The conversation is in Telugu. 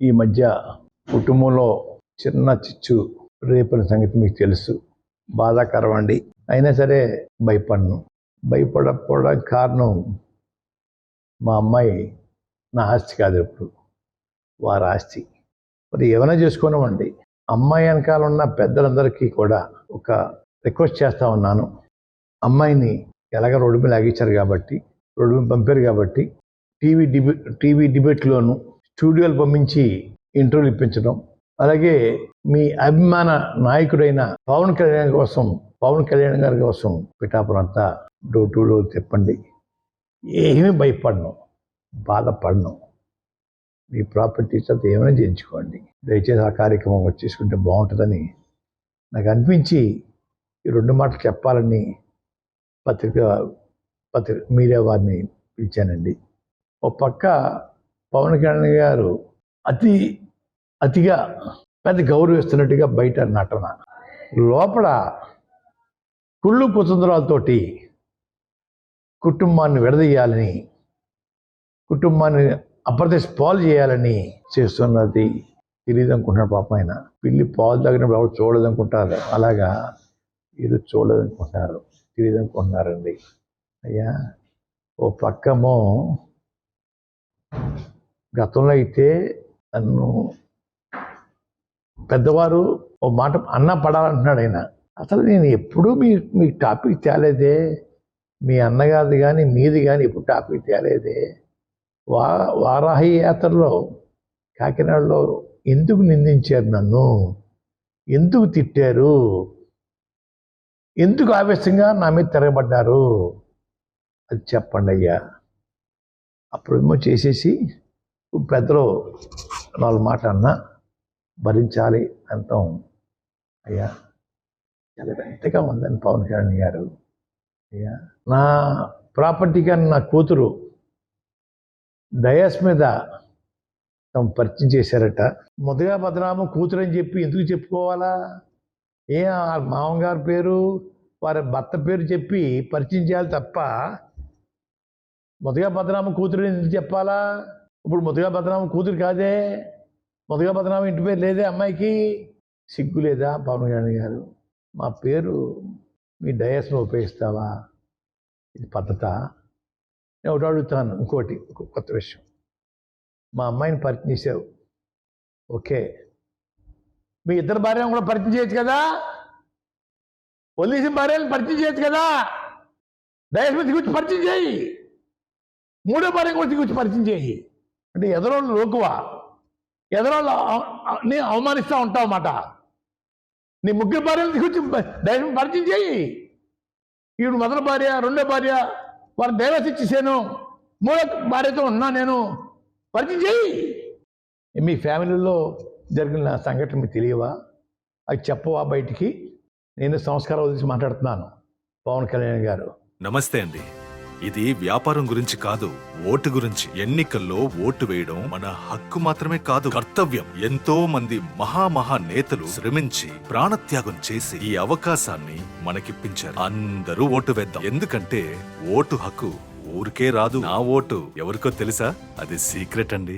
ఈ మధ్య కుటుంబంలో చిన్న చిచ్చు రేపిన సంగతి మీకు తెలుసు. బాధాకరం అండి. అయినా సరే భయపడకపోవడానికి కారణం మా అమ్మాయి నా ఆస్తి కాదు, ఇప్పుడు వారి ఆస్తి. మరి ఏమైనా చేసుకోనివ్వండి. అమ్మాయి వెనకాల ఉన్న పెద్దలందరికీ కూడా ఒక రిక్వెస్ట్ చేస్తా ఉన్నాను. అమ్మాయిని ఎలాగ రోడ్డు మీద లాగించారు కాబట్టి, రోడ్డు మీద పంపారు కాబట్టి టీవీ డిబేట్లోను స్టూడియోలు పంపించి ఇంటర్వ్యూలు ఇప్పించడం, అలాగే మీ అభిమాన నాయకుడైన పవన్ కళ్యాణ్ గారి కోసం పిఠాపురం అంతా డోర్ టు డోర్ తిప్పండి. ఏమీ భయపడను, బాధపడను. మీ ప్రాపర్టీస్ అంతా ఏమైనా చేయించుకోండి. దయచేసి ఆ కార్యక్రమం వచ్చేసుకుంటే బాగుంటుందని నాకు అనిపించి ఈ 2 మాటలు చెప్పాలని మీడియా వారిని పిలిచానండి. ఒక పక్క పవన్ కళ్యాణ్ గారు అతిగా పెద్ద గౌరవిస్తున్నట్టుగా బయట నటన, లోపల కుళ్ళు కుతంత్రాలతోటి కుటుంబాన్ని విడదీయాలని, కుటుంబాన్ని అప్రదేశ్ పాలు చేయాలని చేస్తున్నది తెలియదు అనుకుంటున్నాడు పాపం ఆయన. పిల్లి పాలు తాగినప్పుడు ఎవరు చూడదనుకుంటారు, అలాగా వీళ్ళు చూడదనుకుంటున్నారు, తెలియదు అనుకుంటున్నారండి. అయ్యా, ఓ పక్కమో గతంలో అయితే నన్ను పెద్దవారు ఓ మాట అన్న పడాలంటున్నాడు ఆయన. అసలు నేను ఎప్పుడూ మీ టాపిక్ తేలేదే, మీ అన్నగారిది కానీ మీది కానీ ఎప్పుడు టాపిక్ తేలేదే. వారాహి యాత్రలో కాకినాడలో ఎందుకు నిందించారు నన్ను, ఎందుకు తిట్టారు, ఎందుకు ఆవేశంగా నా మీద తిరగబడ్డారు, అది చెప్పండి అయ్యా. అప్పుడేమో చేసేసి పెద్దలు 4 మాటలు అన్నా భరించాలి అంటాం. అయ్యా, చాలా ఎంతగా ఉందని పవన్ కళ్యాణ్ గారు. అయ్యా, నా ప్రాపర్టీ కానీ నా కూతురు డయాస్ మీద తమ పరిచయం చేశారట. మొదగా బదనామం కూతురు అని చెప్పి ఎందుకు చెప్పుకోవాలా? మామగారి పేరు వారి భర్త పేరు చెప్పి పరిచయం చేయాలి తప్ప మొదగా బదనామం కూతురు ఎందుకు చెప్పాలా? ఇప్పుడు మొదగా బదనామం కూతురు కాదే, మొదగా బదనామం ఇంటి పేరు లేదే అమ్మాయికి. సిగ్గు లేదా పవన్ కళ్యాణ్ గారు? మా పేరు మీ డయాస్లో ఉపయోగిస్తావా? ఇది పద్ధత? నేను ఒకటి అడుగుతాను, ఇంకోటి కొత్త విషయం. మా అమ్మాయిని పరిచయం చేసావు, ఓకే, మీ ఇద్దరు భార్యను కూడా పరిచయం చేయొచ్చు కదా, వదిలేసిన భార్యను పరిచయం చేయొచ్చు కదా, డయాస్ మీద దిగుచ్చి పరిచయం చేయి, 3వ భార్య కూడా దిగుచ్చి పరిచయం చేయి. అంటే ఎదరోళ్ళు లోకువా, ఎదరోళ్ళు నీ అవమానిస్తూ ఉంటావు అన్నమాట. నీ 3 భార్యలు దిగుచ్చి డయాస్ పరిచయం చేయి. ఈవిడ మొదటి భార్య, 2వ భార్య, వారు డైవర్స్ ఇచ్చేసాను, 3వ భార్యతో ఉన్నా నేను, పరిచయం చేయి. మీ ఫ్యామిలీలో జరిగిన సంఘటన మీకు తెలియవా? అది చెప్పవా బయటికి? నేను సంస్కారం వదిలేసి మాట్లాడుతున్నాను. పవన్ కళ్యాణ్ గారు నమస్తే అండి. ఇది వ్యాపారం గురించి కాదు, ఓటు గురించి. ఎన్నికల్లో ఓటు వేయడం మన హక్కు మాత్రమే కాదు, కర్తవ్యం. ఎంతో మంది మహా నేతలు శ్రమించి ప్రాణత్యాగం చేసి ఈ అవకాశాన్ని మనకిప్పించారు. అందరూ ఓటు వేద్దాం. ఎందుకంటే ఓటు హక్కు ఊరికే రాదు. నా ఓటు ఎవరికో తెలుసా? అది సీక్రెట్ అండి.